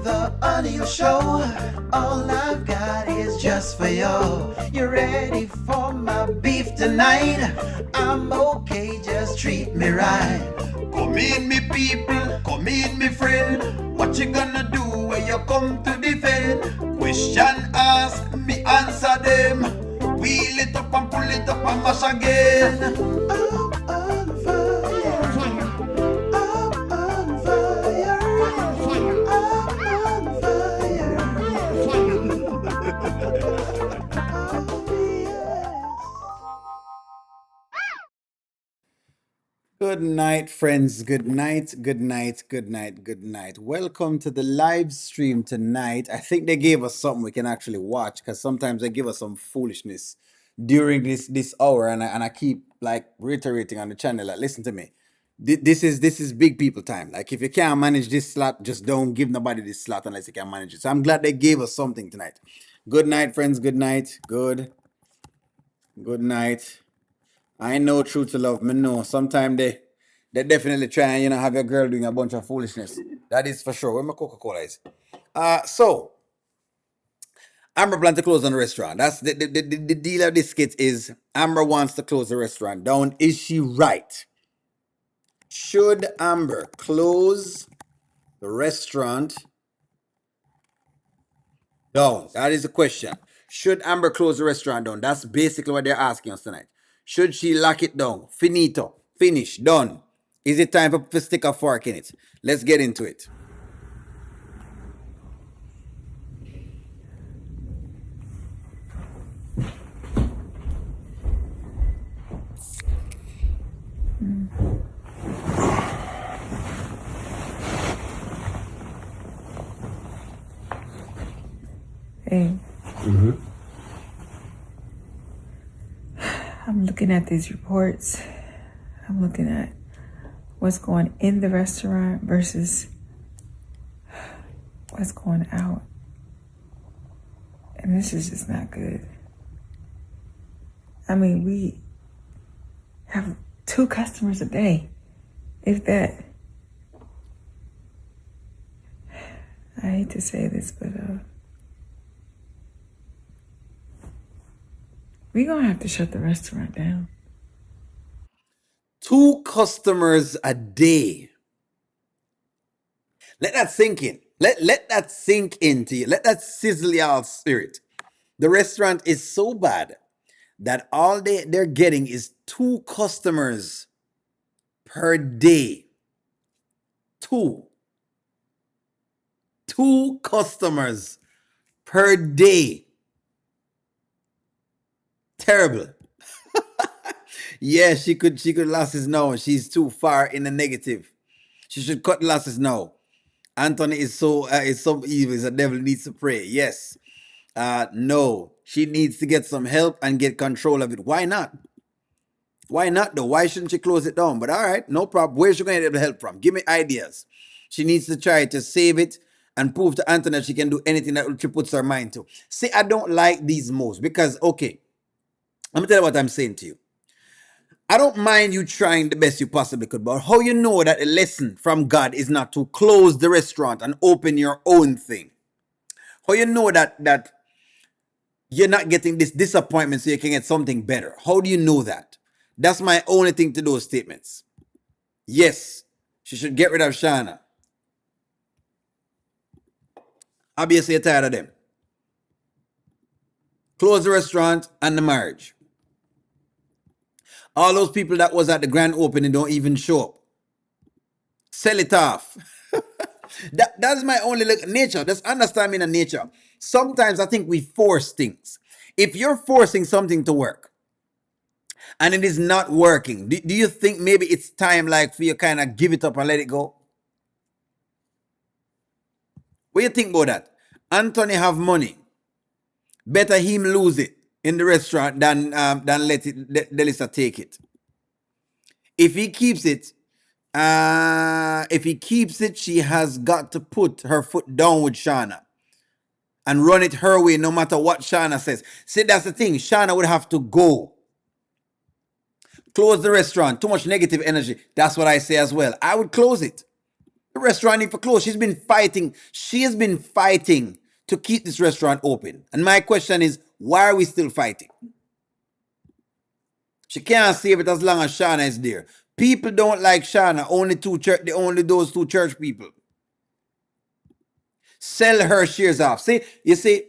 the Anil Show. All I've got is just for you. You ready for my beef tonight? I'm okay, just treat me right. Come in, me people, come in, me friend. What you gonna do when you come to defend? Question ask, me answer them. Wheel it up and pull it up and mash again. I'm on fire. I'm on fire. I'm on fire. Oh, yes. Good night, friends. Good night, good night, good night, good night. Welcome to the live stream tonight. I think they gave us something we can actually watch because sometimes they give us some foolishness during this hour, and I keep like reiterating on the channel like, listen to me. This is big people time. Like if you can't manage this slot, just don't give nobody this slot unless you can manage it. So I'm glad they gave us something tonight. Good night, friends. Good night. Good night. I know true to love. Me know. Sometimes they definitely try and have your girl doing a bunch of foolishness. That is for sure. Where my Coca-Cola is. So Amber plan to close on the restaurant. That's the deal of this skit is Amber wants to close the restaurant down. Is she right? Should Amber close the restaurant down? That is the question. Should Amber close the restaurant down? That's basically what they're asking us tonight. Should she lock it down? Finito. Finish. Done. Is it time to stick a fork in it? Let's get into it. Hey. I'm looking at these reports. I'm looking at what's going in the restaurant versus what's going out. And this is just not good. I mean, we have 2 customers a day, if that. I hate to say this, but we're going to have to shut the restaurant down. 2 customers a day. Let that sink in. Let that sink into you. Let that sizzle your spirit. The restaurant is so bad that all they're getting is 2 customers per day. 2 customers per day. Terrible. Yeah, she could losses now. She's too far in the negative. She should cut losses now. Anthony is so evil. The devil needs to pray. Yes. No. She needs to get some help and get control of it. Why not? Why not though? Why shouldn't she close it down? But all right, no problem. Where's she going to get help from? Give me ideas. She needs to try to save it and prove to Anthony that she can do anything that she puts her mind to. See, I don't like these moves because, okay, let me tell you what I'm saying to you. I don't mind you trying the best you possibly could, but how you know that a lesson from God is not to close the restaurant and open your own thing? How you know that you're not getting this disappointment so you can get something better? How do you know that? That's my only thing to those statements. Yes, she should get rid of Shana. Obviously, you're tired of them. Close the restaurant and the marriage. All those people that was at the grand opening don't even show up. Sell it off. That's my only nature. Just understand me in nature. Sometimes I think we force things. If you're forcing something to work and it is not working, do you think maybe it's time like for you kind of give it up and let it go? What do you think about that? Anthony have money. Better him lose it in the restaurant than let it Delisa take it. If he keeps it, she has got to put her foot down with Shana and run it her way no matter what Shana says. See, that's the thing. Shana would have to go. Close the restaurant. Too much negative energy. That's what I say as well. I would close it. The restaurant need to close. She's been fighting. She has been fighting to keep this restaurant open. And my question is, why are we still fighting? She can't save it as long as Shana is there. People don't like Shana. Only those two church people. Sell her shares off. See, you see,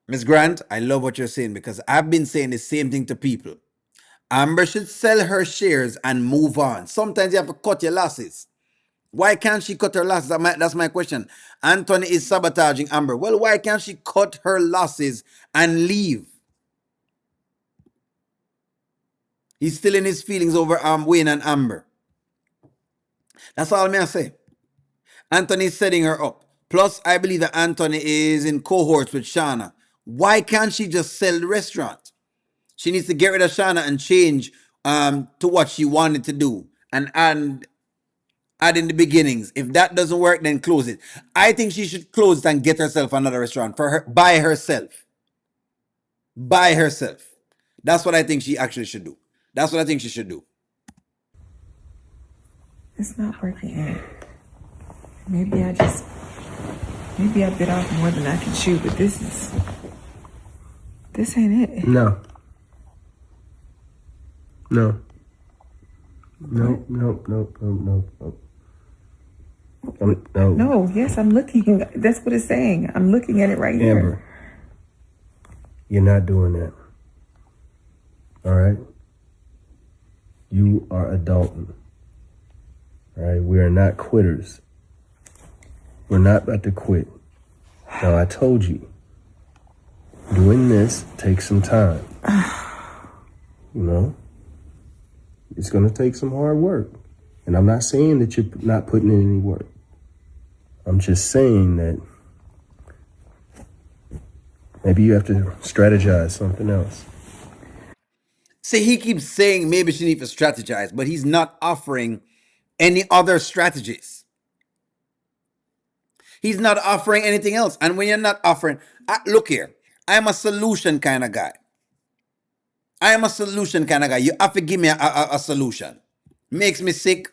Miss Grant, I love what you're saying because I've been saying the same thing to people. Amber should sell her shares and move on. Sometimes you have to cut your losses. Why can't she cut her losses? That's my question. Anthony is sabotaging Amber. Well, why can't she cut her losses and leave? He's still in his feelings over Wayne and Amber. That's all I'm going to say. Anthony is setting her up. Plus, I believe that Anthony is in cohorts with Shana. Why can't she just sell the restaurant? She needs to get rid of Shana and change to what she wanted to do and add in the beginnings. If that doesn't work, then close it. I think she should close it and get herself another restaurant for her by herself. By herself. That's what I think she actually should do. That's what I think she should do. It's not working out. Maybe I bit off more than I can chew, but this ain't it. No. No. No, no, no, no, no, no. No. No, yes, I'm looking. That's what it's saying. I'm looking at it right Amber, here. you're not doing that. All right? You are adulting. All right? We are not quitters. We're not about to quit. Now, I told you, doing this takes some time. You know? It's going to take some hard work. And I'm not saying that you're not putting in any work. I'm just saying that maybe you have to strategize something else. See, he keeps saying maybe she needs to strategize, but he's not offering any other strategies. He's not offering anything else. And when you're not offering, look here, I'm a solution kind of guy. I am a solution kind of guy. You have to give me a solution. Makes me sick.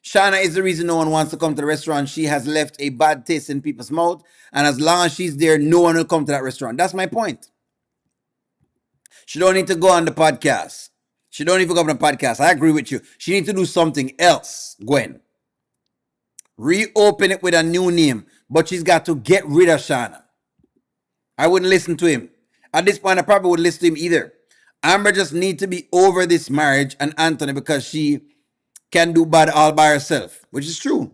Shana is the reason no one wants to come to the restaurant. She has left a bad taste in people's mouth. And as long as she's there, no one will come to that restaurant. That's my point. She don't need to go on the podcast. She don't need to go on the podcast. I agree with you. She needs to do something else, Gwen. Reopen it with a new name. But she's got to get rid of Shana. I wouldn't listen to him. At this point, I probably wouldn't listen to him either. Amber just needs to be over this marriage and Anthony because she can do bad all by herself, which is true.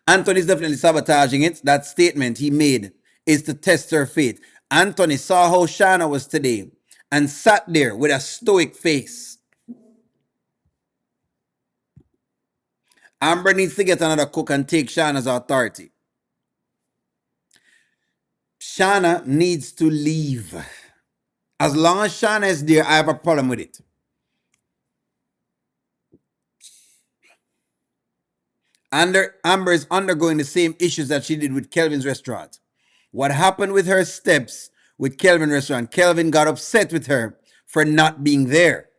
Anthony is definitely sabotaging it. That statement he made is to test her faith. Anthony saw how Shana was today and sat there with a stoic face. Amber needs to get another cook and take Shana's authority. Shana needs to leave. As long as Shana is there, I have a problem with it. Amber is undergoing the same issues that she did with Kelvin's restaurant. What happened with her steps with Kelvin restaurant? Kelvin got upset with her for not being there.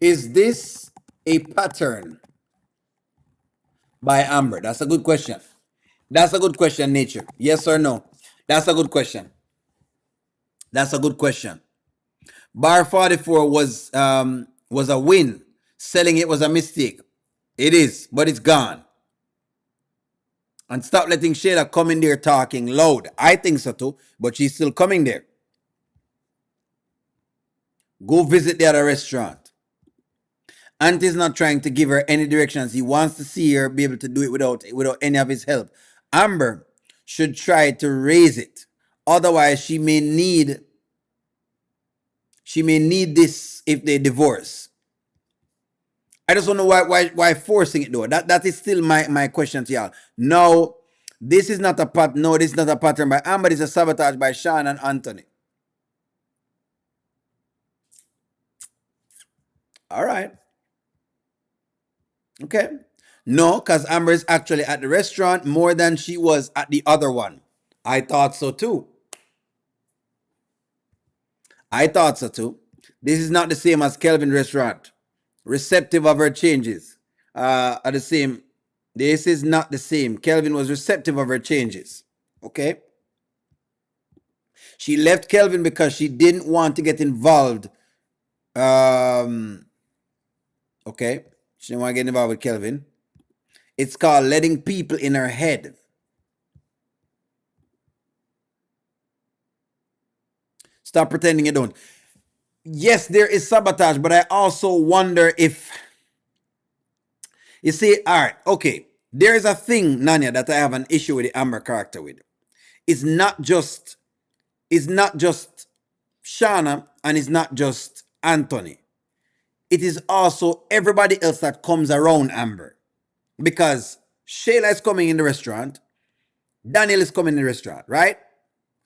Is this a pattern by Amber? That's a good question. That's a good question, Nature. Yes or no? That's a good question. That's a good question. Bar 44 was a win. Selling it was a mistake. It is, but it's gone. And stop letting Shayla come in there talking loud. I think so too, but she's still coming there. Go visit the other restaurant. Auntie's not trying to give her any directions. He wants to see her be able to do it without any of his help. Amber should try to raise it. Otherwise, she may need this if they divorce. I just don't know why forcing it though. That is still my question to y'all. No, this is not a pattern by Amber. It's a sabotage by Sean and Anthony. All right. Okay. No, because Amber is actually at the restaurant more than she was at the other one. I thought so too. I thought so too. This is not the same as Kelvin restaurant. Receptive of her changes. Are the same. This is not the same. Kelvin was receptive of her changes. Okay. She left Kelvin because she didn't want to get involved. Okay. She didn't want to get involved with Kelvin. It's called letting people in her head. Stop pretending you don't. Yes, there is sabotage, but I also wonder if, you see, all right, okay. There is a thing, Nanya, that I have an issue with the Amber character with. It's not just Shana and it's not just Anthony. It is also everybody else that comes around Amber. Because Shayla is coming in the restaurant, Daniel is coming in the restaurant, right?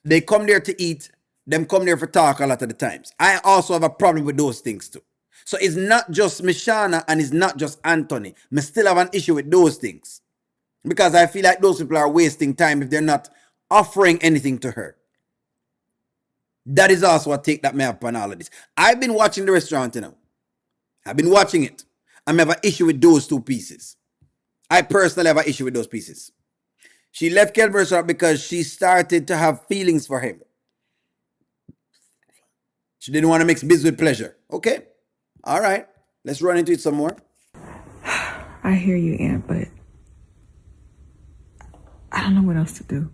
They come there to eat, them come there for talk a lot of the times. I also have a problem with those things too. So it's not just Mishana and it's not just Anthony. I still have an issue with those things. Because I feel like those people are wasting time if they're not offering anything to her. That is also a take that may have upon all of this. I've been watching the restaurant, you know. I've been watching it. I have an issue with those two pieces. I personally have an issue with those pieces. She left Kelvin's restaurant because she started to have feelings for him. She didn't want to mix business with pleasure. Okay. All right. Let's run into it some more. I hear you, Aunt, but I don't know what else to do.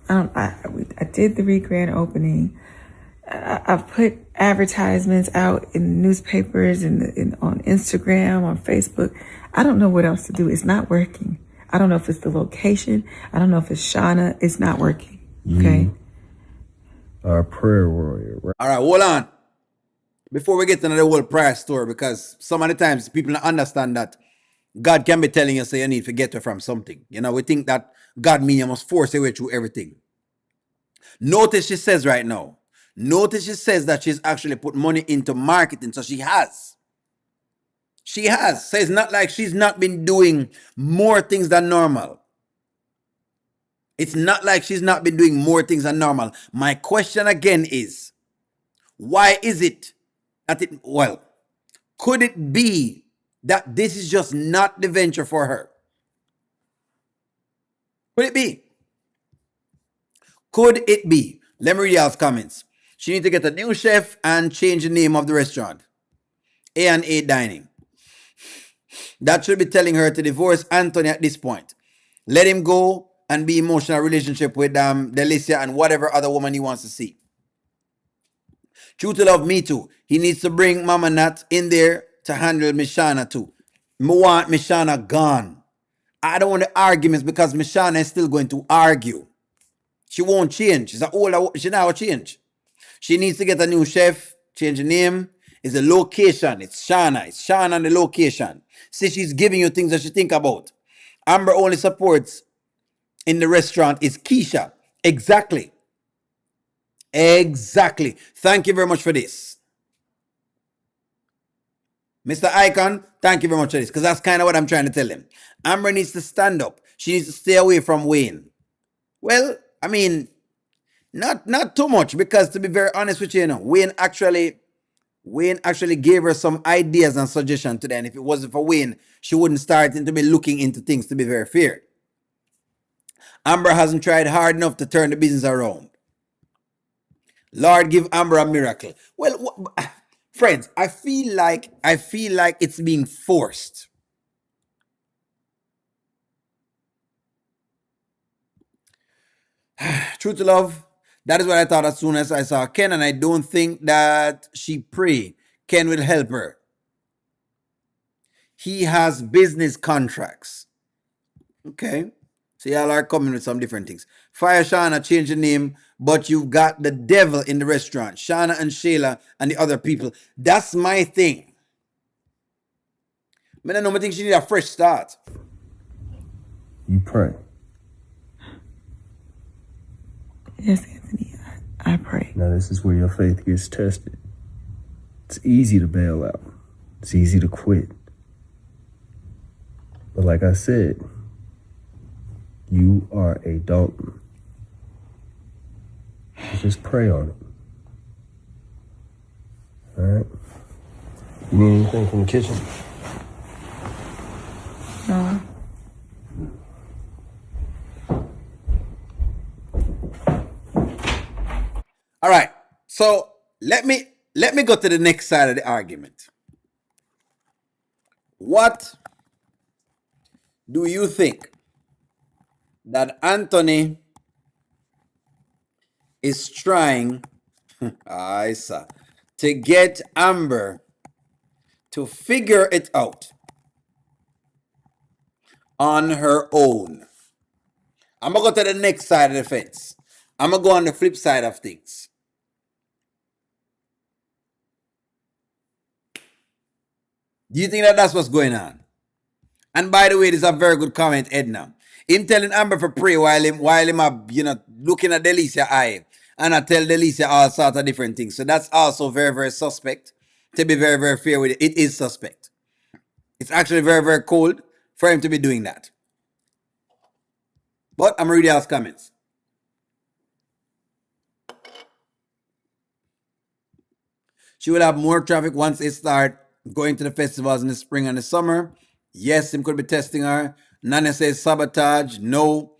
I did the re-grand opening. I've put advertisements out in newspapers and on Instagram, on Facebook. I don't know what else to do. It's not working. I don't know if it's the location. I don't know if it's Shana. It's not working. Okay. Our prayer warrior. Right? All right, hold on. Before we get into the whole prayer story, because some of the times people don't understand that God can be telling you, say you need to get her from something. You know, we think that God means you must force your way through everything. Notice she says right now. Notice she says that she's actually put money into marketing. So she has. She has. So it's not like she's not been doing more things than normal. It's not like she's not been doing more things than normal. My question again is, why is it that could it be that this is just not the venture for her? Could it be? Could it be? Let me read y'all's comments. She needs to get a new chef and change the name of the restaurant. A&A Dining. That should be telling her to divorce Anthony at this point. Let him go and be emotional relationship with Delicia and whatever other woman he wants to see. True to love, me too. He needs to bring Mama Nat in there to handle Mishana too. Me want Mishana gone. I don't want the arguments because Mishana is still going to argue. She won't change. She's an older, she never change. She needs to get a new chef, change the name. It's the location. It's Shana. It's Shana and the location. See, she's giving you things that she think about. Amber only supports in the restaurant is Keisha. Exactly. Exactly. Thank you very much for this. Mr. Icon, thank you very much for this, because that's kind of what I'm trying to tell him. Amber needs to stand up. She needs to stay away from Wayne. Well, I mean, not too much, because to be very honest with you, you know, Wayne actually gave her some ideas and suggestions today. And if it wasn't for Wayne, she wouldn't start to be looking into things, to be very fair. Amber hasn't tried hard enough to turn the business around. Lord, give Amber a miracle. Well, friends, I feel like it's being forced. True to love, that is what I thought as soon as I saw Ken, and I don't think that she pray Ken will help her. He has business contracts. Okay. So y'all are coming with some different things. Fire Shana, change the name, but you've got the devil in the restaurant. Shana and Shayla and the other people. That's my thing. I don't know, I think she need a fresh start. You pray. Yes, Anthony, I pray. Now this is where your faith gets tested. It's easy to bail out. It's easy to quit. But like I said, you are a Dalton. just pray on it. All right? You need anything from the kitchen? No. All right. So let me go to the next side of the argument. What do you think that Anthony is trying to get Amber to figure it out on her own? I'm gonna go to the next side of the fence. I'm gonna go on the flip side of things. Do you think that that's what's going on? And by the way, this is a very good comment, Edna. Him telling Amber for pray while him looking at Delicia eye, and I tell Delicia all sorts of different things. So that's also very, very suspect. To be very, very fair with it, it is suspect. It's actually very, very cold for him to be doing that. But I'm reading y'all's comments. She will have more traffic once it start going to the festivals in the spring and the summer. Yes, him could be testing her. Nana says sabotage. No,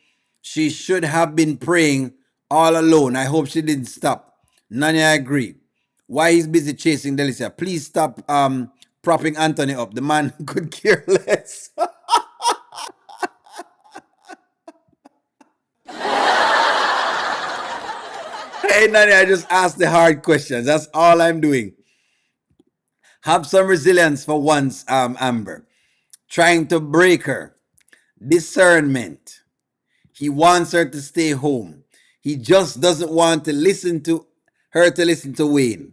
she should have been praying all alone. I hope she didn't stop. Nana, I agree. Why he's busy chasing Delicia? Please stop propping Anthony up. The man could care less. Hey, Nani, I just asked the hard questions. That's all I'm doing. Have some resilience for once, Amber. Trying to break her. Discernment. He wants her to stay home. He just doesn't want to listen to Wayne.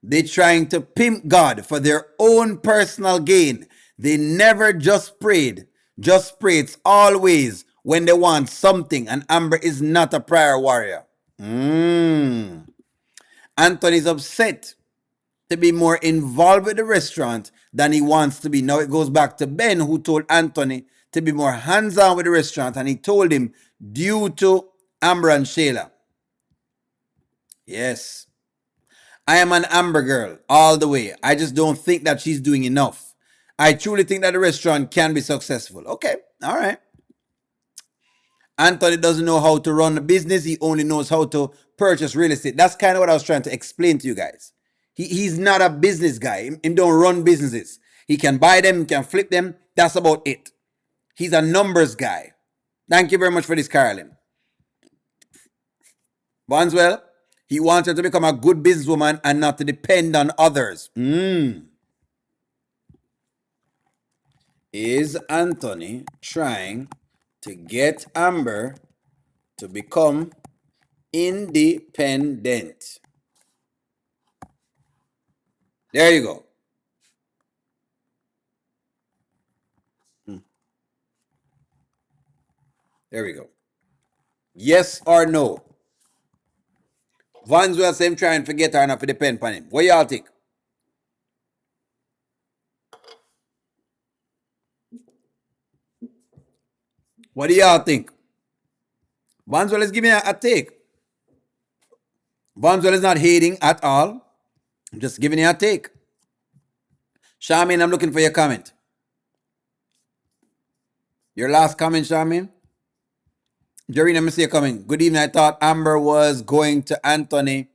They're trying to pimp God for their own personal gain. They never just prayed. Just pray. It's always when they want something, and Amber is not a prayer warrior. Anthony's upset to be more involved with the restaurant than he wants to be. Now it goes back to Ben, who told Anthony to be more hands-on with the restaurant, and he told him due to Amber and Shayla. Yes. I am an Amber girl all the way. I just don't think that she's doing enough. I truly think that the restaurant can be successful. Okay, all right. Anthony doesn't know how to run a business. He only knows how to purchase real estate. That's kind of what I was trying to explain to you guys. He's not a business guy. He don't run businesses. He can buy them, he can flip them. That's about it. He's a numbers guy. Thank you very much for this, Carolyn. Bonswell, he wants her to become a good businesswoman and not to depend on others. Is Anthony trying to get Amber to become independent? There you go. There we go. Yes or no? Vanswell say him trying to forget her and not to depend on him. What y'all think? What do y'all think? Vanswell is giving a take. Vanswell is not hating at all. I'm just giving you a take. Charmaine, I'm looking for your comment. Your last comment, Charmaine? Jerry, let me see your comment. Good evening. I thought Amber was going to Anthony.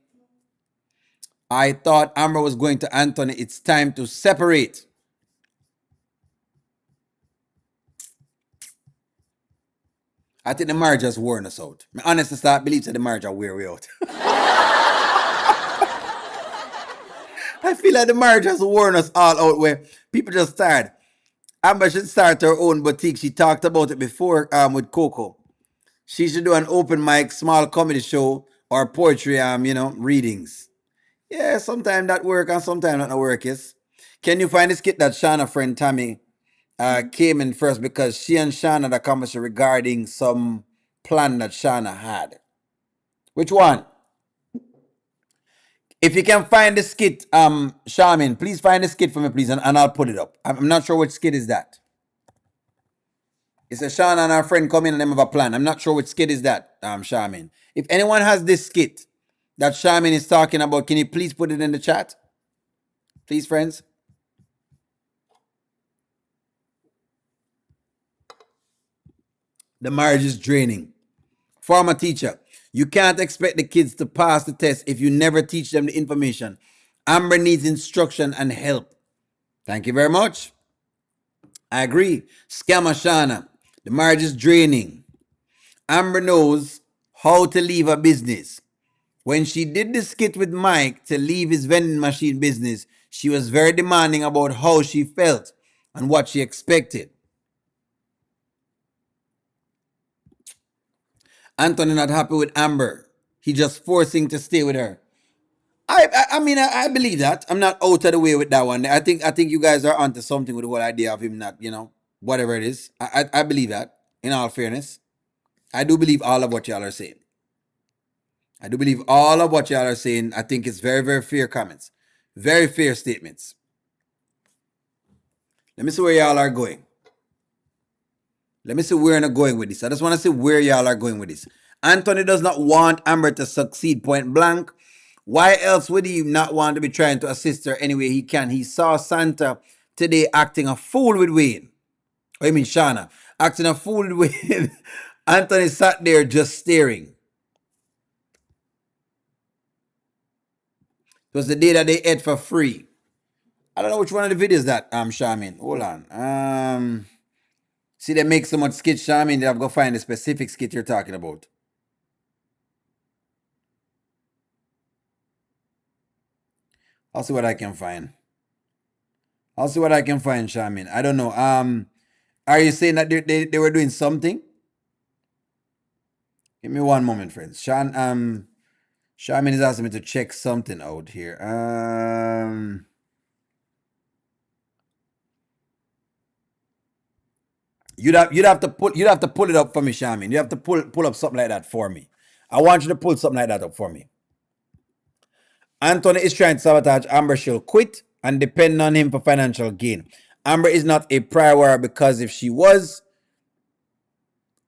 It's time to separate. I think the marriage has worn us out. I honestly start believe that the marriage will wear we out. I feel like the marriage has worn us all out where people just tired. Amber should start her own boutique. She talked about it before with Coco. She should do an open mic, small comedy show or poetry, readings. Yeah, sometimes that work and sometimes that not work, yes. Can you find the skit that Shana friend Tammy came in first because she and Shana had a conversation regarding some plan that Shana had? Which one? If you can find the skit, Charmin, please find the skit for me, please, and I'll put it up. I'm not sure which skit is that. It's a Shana and our friend come in and them have a plan. I'm not sure which skit is that, Charmin. If anyone has this skit that Charmin is talking about, can you please put it in the chat? Please, friends. The marriage is draining. Former teacher, you can't expect the kids to pass the test if you never teach them the information. Amber needs instruction and help. Thank you very much. I agree. Scammer Shana, the marriage is draining. Amber knows how to leave a business. When she did the skit with Mike to leave his vending machine business, she was very demanding about how she felt and what she expected. Anthony not happy with Amber. He just forcing to stay with her. I mean I believe that. I'm not out of the way with that one. I think you guys are onto something with the whole idea of him not, whatever it is. I believe that, in all fairness. I do believe all of what y'all are saying. I do believe all of what y'all are saying. I think it's very, very fair comments. Very fair statements. Let me see where y'all are going. Let me see where I'm going with this. I just want to see where y'all are going with this. Anthony does not want Amber to succeed point blank. Why else would he not want to be trying to assist her any way he can? He saw Santa today acting a fool with Wayne. I mean Shana. Acting a fool with Wayne. Anthony sat there just staring. It was the day that they ate for free. I don't know which one of the videos that Charmin. Hold on. See, they make so much skit, Charmin, that I've got to find the specific skit you're talking about. I'll see what I can find. Charmin. I don't know. Are you saying that they were doing something? Give me one moment, friends. Charmin is asking me to check something out here. You'd have to pull it up for me, Charmin. You have to pull up something like that for me. I want you to pull something like that up for me. Anthony is trying to sabotage Amber. She'll quit and depend on him for financial gain. Amber is not a prior because if she was,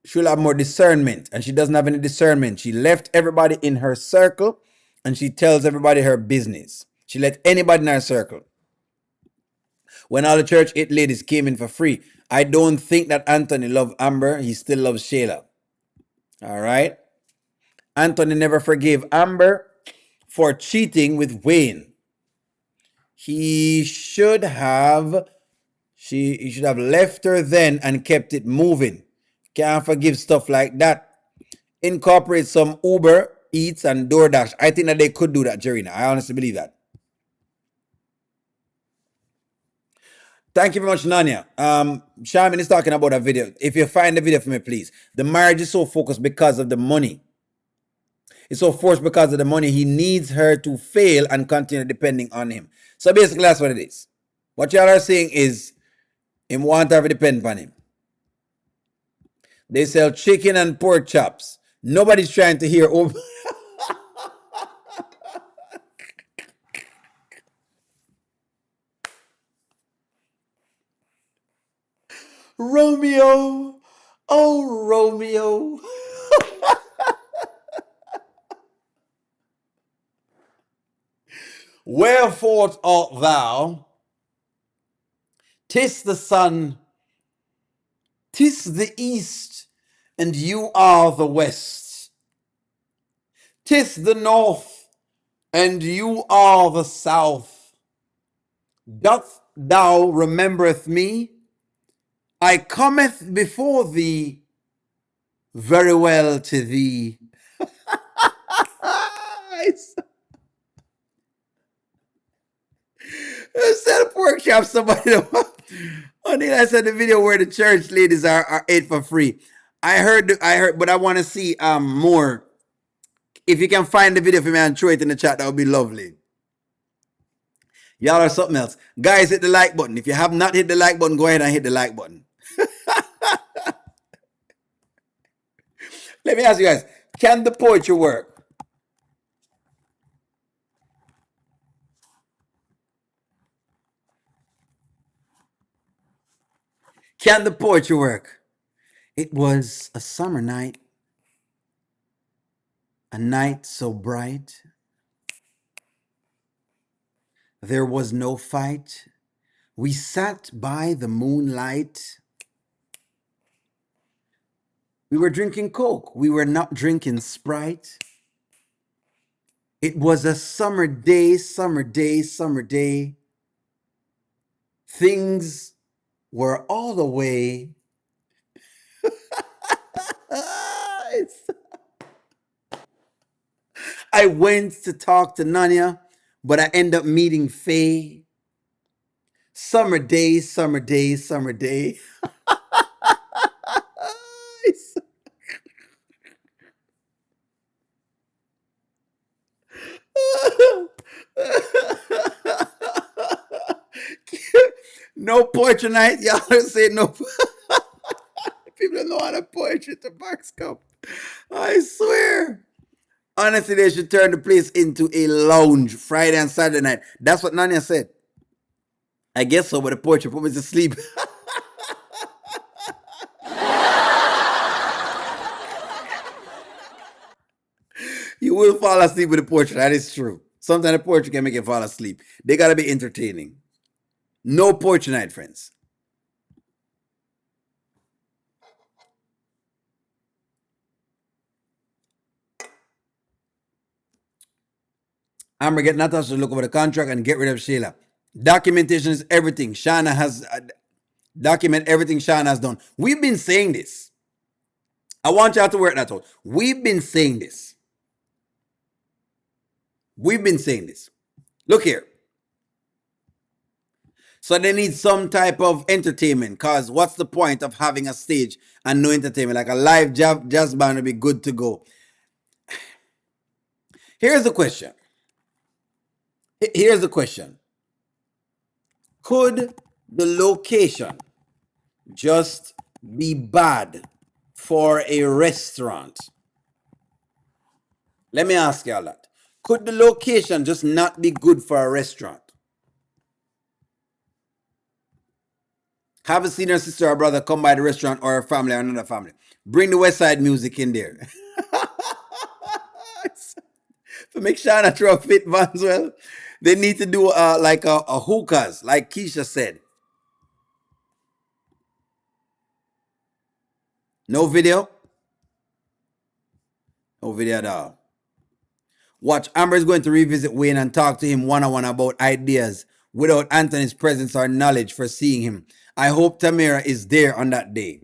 she'll have more discernment, and she doesn't have any discernment. She left everybody in her circle and she tells everybody her business. She let anybody in her circle. When all the church 8 ladies came in for free, I don't think that Anthony loved Amber. He still loves Shayla. All right. Anthony never forgave Amber for cheating with Wayne. He should have left her then and kept it moving. Can't forgive stuff like that. Incorporate some Uber Eats and DoorDash. I think that they could do that, Jerina. I honestly believe that. Thank you very much, Nanya. Shaman is talking about a video. If you find the video for me, please. The marriage is so focused because of the money. It's so forced because of the money. He needs her to fail and continue depending on him. So basically, that's what it is. What y'all are saying is him want her to depend on him. They sell chicken and pork chops. Nobody's trying to hear. Oh, Romeo. Oh, Romeo. Wherefore art thou? 'Tis the sun, 'tis the east, and you are the west. 'Tis the north, and you are the south. Doth thou remembereth me? I cometh before thee, very well to thee. Instead of pork chop, somebody. I said the video where the church ladies are ate for free. I heard, but I want to see more. If you can find the video for me and throw it in the chat, that would be lovely. Y'all are something else. Guys, hit the like button. If you have not hit the like button, go ahead and hit the like button. Let me ask you guys, can the poetry work? Can the poetry work? It was a summer night, a night so bright. There was no fight. We sat by the moonlight. We were drinking Coke. We were not drinking Sprite. It was a summer day, summer day, summer day. Things were all the way. I went to talk to Nanya, but I end up meeting Faye. Summer day, summer day, summer day. No poetry night. Y'all say no. People don't know how to poetry to box cup. I swear. Honestly, they should turn the place into a lounge Friday and Saturday night. That's what Nanya said. I guess so, but the poetry put me to sleep. You will fall asleep with the poetry. That is true. Sometimes the poetry can make you fall asleep. They gotta be entertaining. No poetry night, friends. Amber, get Natasha to look over the contract and get rid of Sheila. Documentation is everything. Shana has document everything Shana has done. We've been saying this. I want y'all to work that out. We've been saying this. We've been saying this. Look here. So they need some type of entertainment. Cause what's the point of having a stage and no entertainment? Like a live jazz band would be good to go. Here's the question. Here's the question. Could the location just be bad for a restaurant? Let me ask y'all that. Could the location just not be good for a restaurant? Have a senior sister or brother come by the restaurant or a family or another family. Bring the West Side music in there. To make Shana throw a fit Vanswell, they need to do like a hookahs, like Keisha said. No video? No video at all. Watch, Amber is going to revisit Wayne and talk to him one-on-one about ideas without Anthony's presence or knowledge for seeing him. I hope Tamara is there on that day.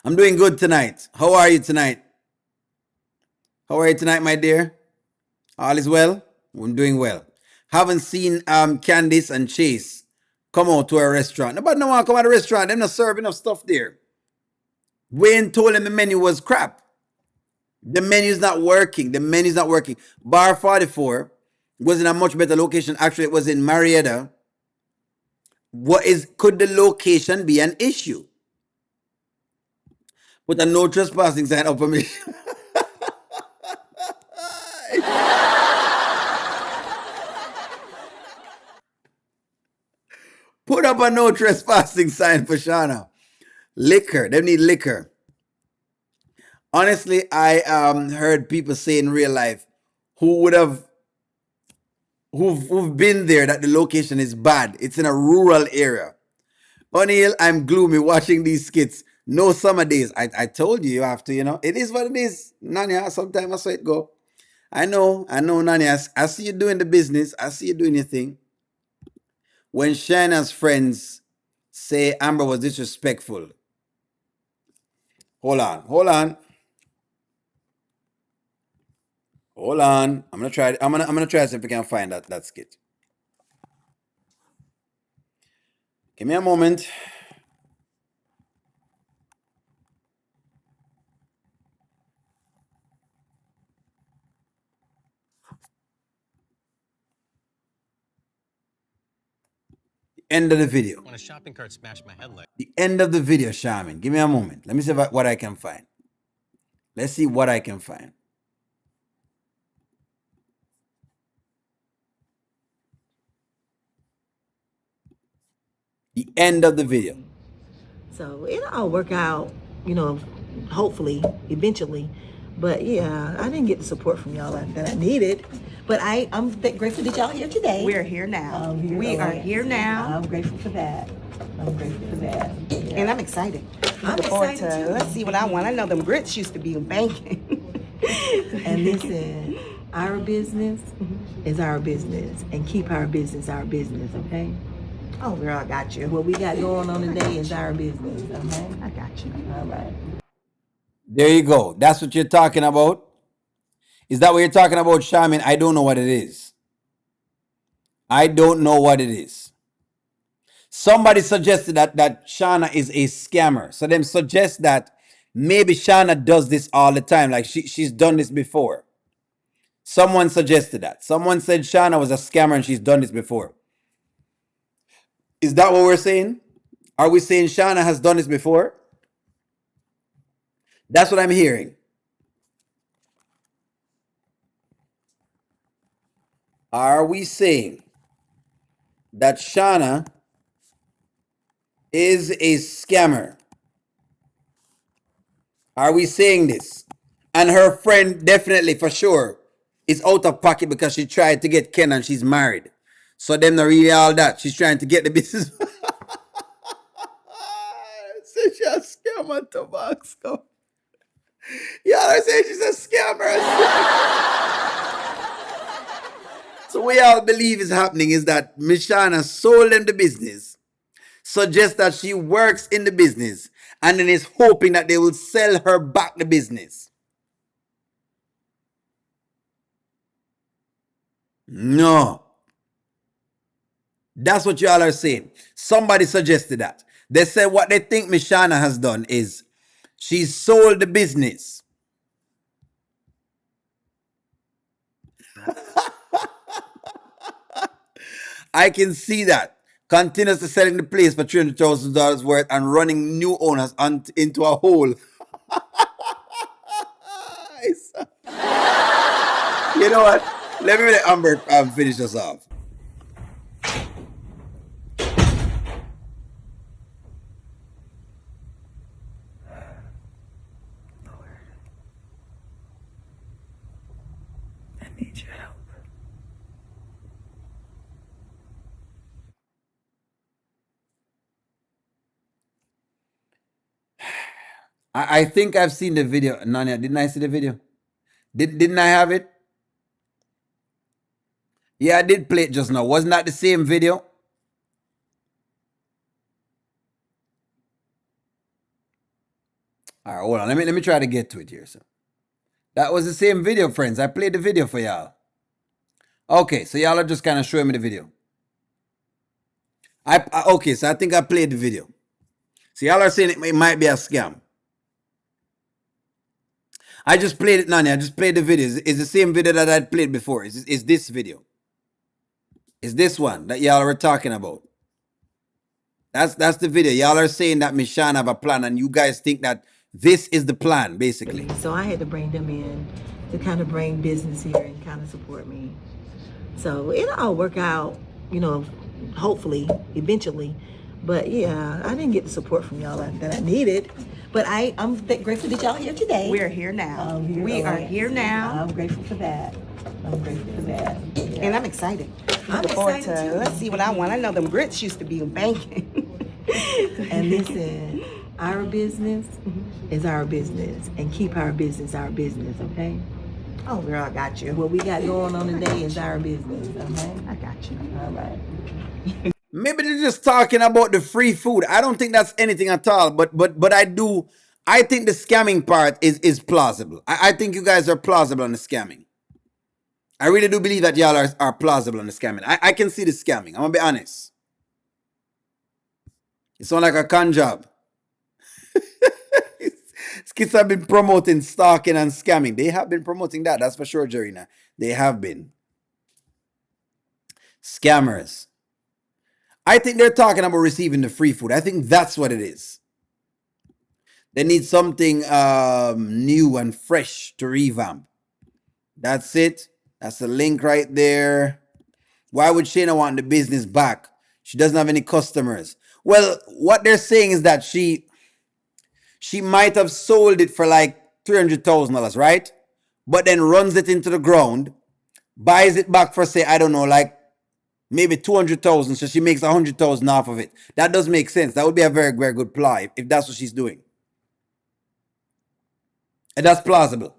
I'm doing good tonight. How are you tonight? How are you tonight, my dear? All is well? I'm doing well. Haven't seen Candice and Chase come out to a restaurant. Nobody no want to come out to a restaurant. They're not serving enough stuff there. Wayne told him the menu was crap. The menu's not working. The menu's not working. Bar 44 was in a much better location. Actually, it was in Marietta. Could the location be an issue? Put a no trespassing sign up for me. Put up a no trespassing sign for Shana. Liquor. They need liquor. Honestly, I heard people say in real life who've been there that the location is bad. It's in a rural area. O'Neill, I'm gloomy watching these skits. No summer days. I told you have to, It is what it is. Nanya, sometimes I saw it go. I know, Nanya. I see you doing the business. I see you doing your thing. When Shana's friends say Amber was disrespectful. Hold on. I'm gonna try. I'm gonna try to see if we can find that skit. Give me a moment. End of the video. When a shopping cart smashed my headlight. The end of the video, Shaman. Give me a moment. Let me see what I can find. Let's see what I can find. The end of the video. So it'll all work out, you know, hopefully, eventually. But yeah, I didn't get the support from y'all that I needed. But I'm grateful that y'all here today. We're here now. We are here now. I'm grateful for that. I'm grateful for that. Yeah. And I'm excited. I'm Looking forward excited to, too. let's see what I want. I know them grits used to be banking. And listen, our business is our business, and keep our business, okay? Oh, girl, I got you. What we got going on today is our business, okay? I got you. All right. There you go. That's what you're talking about. Is that what you're talking about, Shaman? I don't know what it is. I don't know what it is. Somebody suggested that Shana is a scammer. So them suggest that maybe Shana does this all the time. Like she's done this before. Someone suggested that. Someone said Shana was a scammer and she's done this before. Is that what we're saying? Are we saying Shana has done this before? That's what I'm hearing. Are we saying that Shana is a scammer? Are we saying this? And her friend definitely for sure is out of pocket because she tried to get Ken and she's married. So them not really all that. She's trying to get the business. Say she a scammer Tabasco. Y'all are saying she's a scammer. So what y'all believe is happening is that Mishana sold them the business, suggests that she works in the business, and then is hoping that they will sell her back the business. No. That's what y'all are saying. Somebody suggested that. They said what they think Mishana has done is she's sold the business. I can see that. Continuously selling the place for $300,000 worth and running new owners into a hole. You know what? Let me let Amber finish us off. I need your help. I think I've seen the video. Nanya, didn't I see the video? Didn't I have it? Yeah, I did play it just now. Wasn't that the same video? All right, hold on. Let me try to get to it here. So that was the same video, friends. I played the video for y'all. Okay, so y'all are just kind of showing me the video. Okay, so I think I played the video. So y'all are saying it might be a scam. I just played it, Nani. I just played the video. It's the same video that I played before. It's this video. It's this one that y'all were talking about. That's the video. Y'all are saying that Mishana have a plan, and you guys think that this is the plan, basically. So I had to bring them in to kind of bring business here and kind of support me. So it'll all work out, you know, hopefully, eventually. But yeah, I didn't get the support from y'all that I needed. But I'm grateful that y'all here today. We're here now. We are here now. I'm grateful for that. I'm grateful for that. Yeah. And I'm excited. I'm Looking forward excited to, too. let's see what I want. I know them grits used to be banking. And listen, our business is our business, and keep our business, okay? Oh, girl, I got you. What we got going on today is our business, okay? I got you. All right. Maybe they're just talking about the free food. I don't think that's anything at all. But I do. I think the scamming part is plausible. I think you guys are plausible on the scamming. I really do believe that y'all are plausible on the scamming. I can see the scamming. I'm gonna be honest. It sounds like a con job. Kids have been promoting stalking and scamming. They have been promoting that. That's for sure, Jarina. They have been. Scammers. I think they're talking about receiving the free food. I think that's what it is. They need something new and fresh to revamp. That's it. That's the link right there. Why would Shana want the business back? She doesn't have any customers. Well, what they're saying is that she might have sold it for like $300,000, right? But then runs it into the ground, buys it back for, say, I don't know, like maybe 200,000, so she makes 100,000 off of it. That does make sense. That would be a very, very good ploy if that's what she's doing. And that's plausible.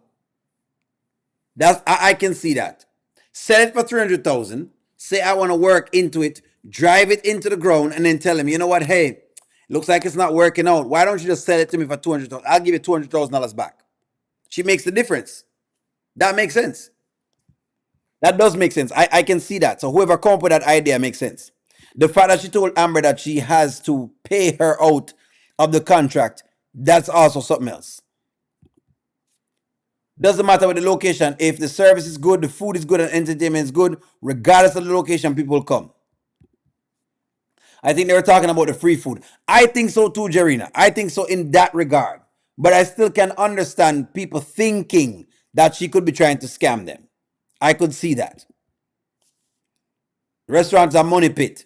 I can see that. Sell it for 300,000. Say I want to work into it, drive it into the ground, and then tell him, you know what? Hey, looks like it's not working out. Why don't you just sell it to me for 200,000? I'll give you $200,000 back. She makes the difference. That makes sense. That does make sense. I can see that. So whoever come up with that idea makes sense. The fact that she told Amber that she has to pay her out of the contract, that's also something else. Doesn't matter what the location. If the service is good, the food is good, and entertainment is good, regardless of the location, people will come. I think they were talking about the free food. I think so too, Jarena. I think so in that regard. But I still can understand people thinking that she could be trying to scam them. I could see that. Restaurants are money pit.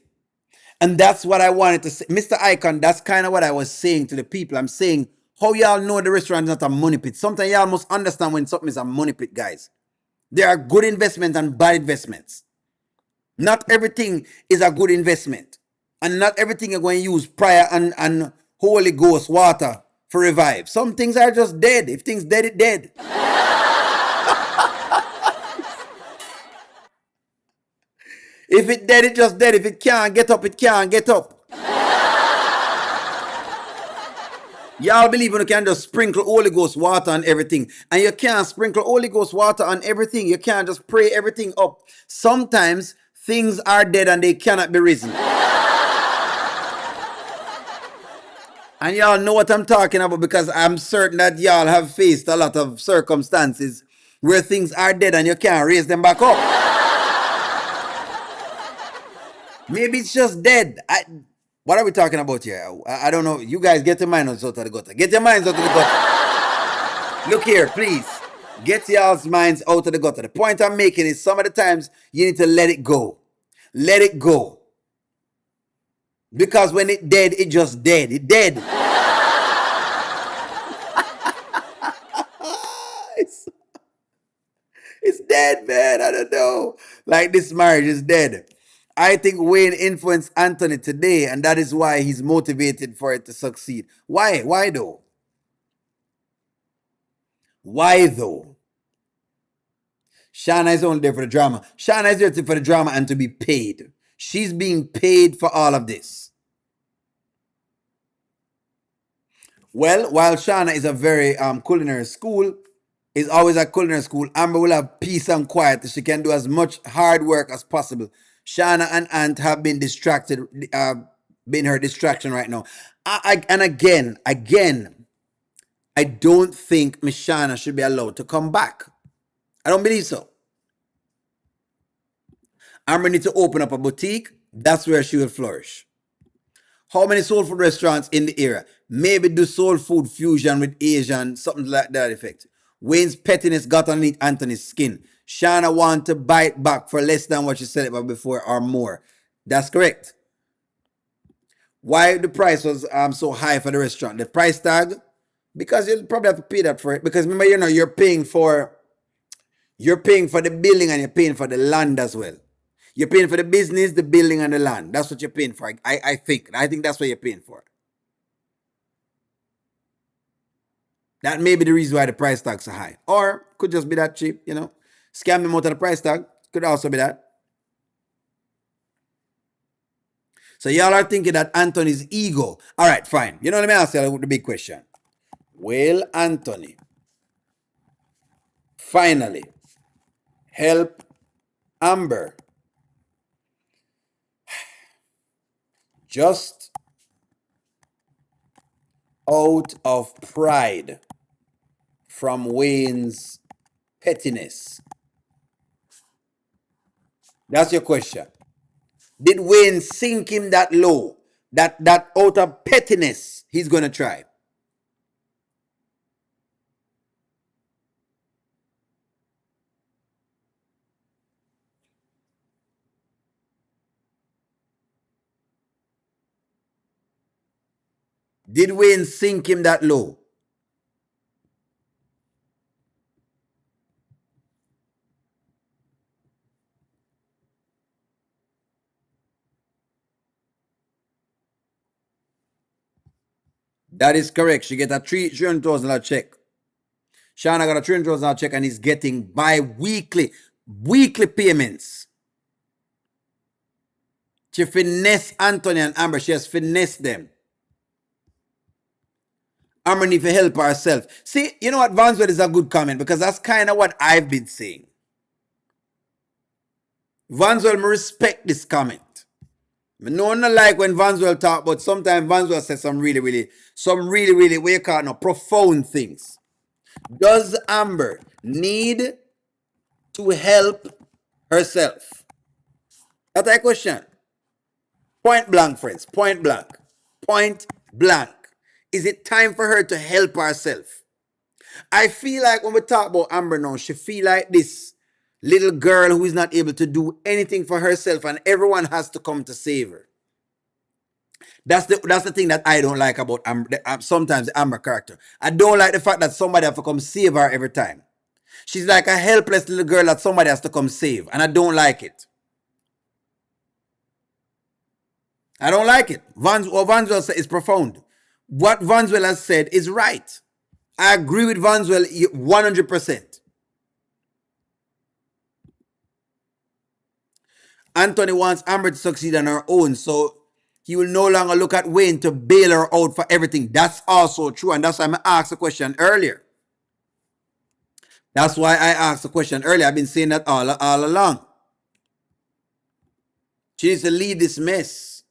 And that's what I wanted to say. Mr. Icon, that's kind of what I was saying to the people. I'm saying, how y'all know the restaurant is not a money pit? Sometimes y'all must understand when something is a money pit, guys. There are good investments and bad investments. Not everything is a good investment. And not everything you're going to use prayer and Holy Ghost water for revive. Some things are just dead. If things dead, it dead. If it dead, it just dead. If it can't get up, it can't get up. Y'all believe you can just sprinkle Holy Ghost water on everything. And you can't sprinkle Holy Ghost water on everything. You can't just pray everything up. Sometimes things are dead and they cannot be risen. And y'all know what I'm talking about because I'm certain that y'all have faced a lot of circumstances where things are dead and you can't raise them back up. Maybe it's just dead. What are we talking about here? I don't know. You guys get your minds out of the gutter. Get your minds out of the gutter. Look here, please. Get y'all's minds out of the gutter. The point I'm making is some of the times you need to let it go. Let it go. Because when it dead, it just dead. It dead. It's dead, man. I don't know. Like this marriage is dead. I think Wayne influenced Anthony today, and that is why he's motivated for it to succeed. Why? Why though? Why though? Shana is only there for the drama. Shana is there for the drama and to be paid. She's being paid for all of this. Well, while Shana is a very culinary school, is always a culinary school, Amber will have peace and quiet. She can do as much hard work as possible. Shana and Ant have been distracted, been her distraction right now. And again, I don't think Miss Shana should be allowed to come back. I don't believe so. Amber needs to open up a boutique. That's where she will flourish. How many soul food restaurants in the area? Maybe do soul food fusion with Asian, something like that effect. Wayne's pettiness got underneath Anthony's skin. Shana want to bite back for less than what she said about before or more. That's correct. Why the price was so high for the restaurant? The price tag? Because you'll probably have to pay that for it. Because remember, you're paying for the building and you're paying for the land as well. You're paying for the business, the building, and the land. That's what you're paying for. I think. I think that's what you're paying for. That may be the reason why the price tags are high. Or could just be that cheap, Scam them out of the price tag. Could also be that. So y'all are thinking that Anthony's ego. All right, fine. Let me ask you the big question. Will Anthony finally help Amber just out of pride from Wayne's pettiness? That's your question. Did Wayne sink him that low? That out of pettiness, he's going to try. Did Wayne sink him that low? That is correct. She get a $300,000 check. Shana got a $300,000 check and is getting bi-weekly, weekly payments. She finessed Anthony and Amber. She has finessed them. Amber need to help herself. See, you know what? Vanswell is a good comment because that's kind of what I've been saying. Vanswell, me respect this comment. No one like when Vanswell talk, but sometimes Vanswell says some really, what you call it, profound things. Does Amber need to help herself? That's a question. Point blank, friends. Point blank. Point blank. Is it time for her to help herself? I feel like when we talk about Amber now, she feel like this little girl who is not able to do anything for herself and everyone has to come to save her. That's the thing that I don't like about Amber, sometimes the Amber character. I don't like the fact that somebody has to come save her every time. She's like a helpless little girl that somebody has to come save, and I don't like it. I don't like it. What Vanswell said is profound. What Vanswell has said is right. I agree with Vanswell 100%. Anthony wants Amber to succeed on her own, so he will no longer look at Wayne to bail her out for everything. That's also true, and that's why I asked the question earlier. That's why I asked the question earlier. I've been saying that all along. She needs to leave this mess.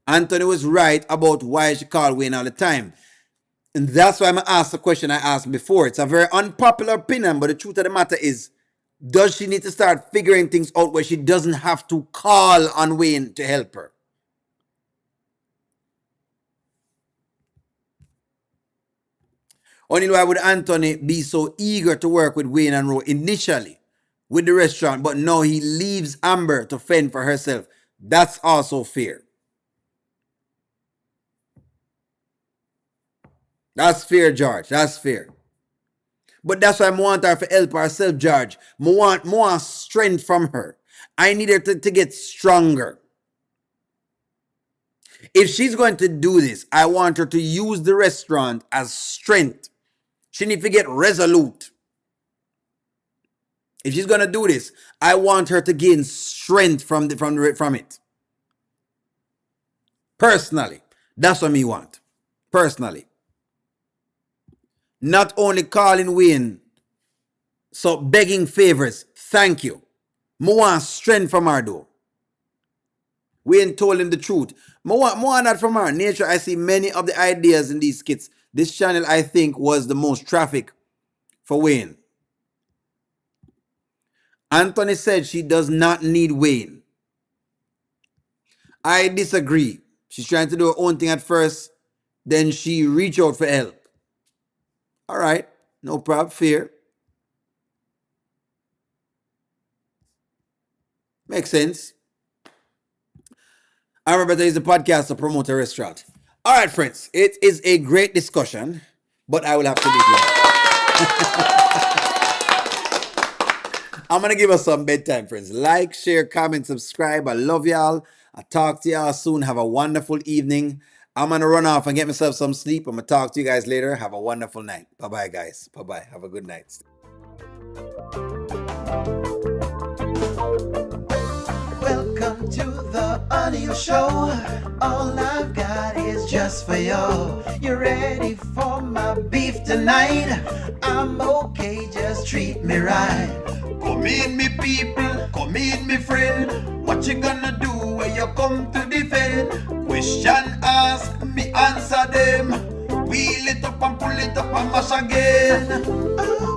Anthony was right about why she called Wayne all the time. And that's why I asked the question I asked before. It's a very unpopular opinion, but the truth of the matter is, does she need to start figuring things out where she doesn't have to call on Wayne to help her? Only why would Anthony be so eager to work with Wayne and Ro initially with the restaurant, but now he leaves Amber to fend for herself? That's also fair. That's fair, George. That's fair. But that's why I want her to help herself, George. I want more strength from her. I need her to get stronger. If she's going to do this, I want her to use the restaurant as strength. She needs to get resolute. If she's going to do this, I want her to gain strength from it. Personally, that's what me want. Personally. Not only calling Wayne, so begging favors. Thank you. I want strength from her though. Wayne told him the truth. I want that from her. Nature, I see many of the ideas in these skits. This channel, I think, was the most traffic for Wayne. Anthony said she does not need Wayne. I disagree. She's trying to do her own thing at first. Then she reach out for help. All right. No problem. Fair. Makes sense. I remember there is a podcast to promote a restaurant. All right, friends. It is a great discussion, but I will have to leave you. I'm going to give us some bedtime, friends. Like, share, comment, subscribe. I love y'all. I'll talk to y'all soon. Have a wonderful evening. I'm going to run off and get myself some sleep. I'm going to talk to you guys later. Have a wonderful night. Bye-bye, guys. Bye-bye. Have a good night. Welcome to the audio show. All I've got is just for you. You ready for my beef tonight? I'm okay, just treat me right. Come in, me people, come in, me friend. What you gonna do when you come to defend? Question ask, me answer them. Wheel it up and pull it up and mash again. Oh.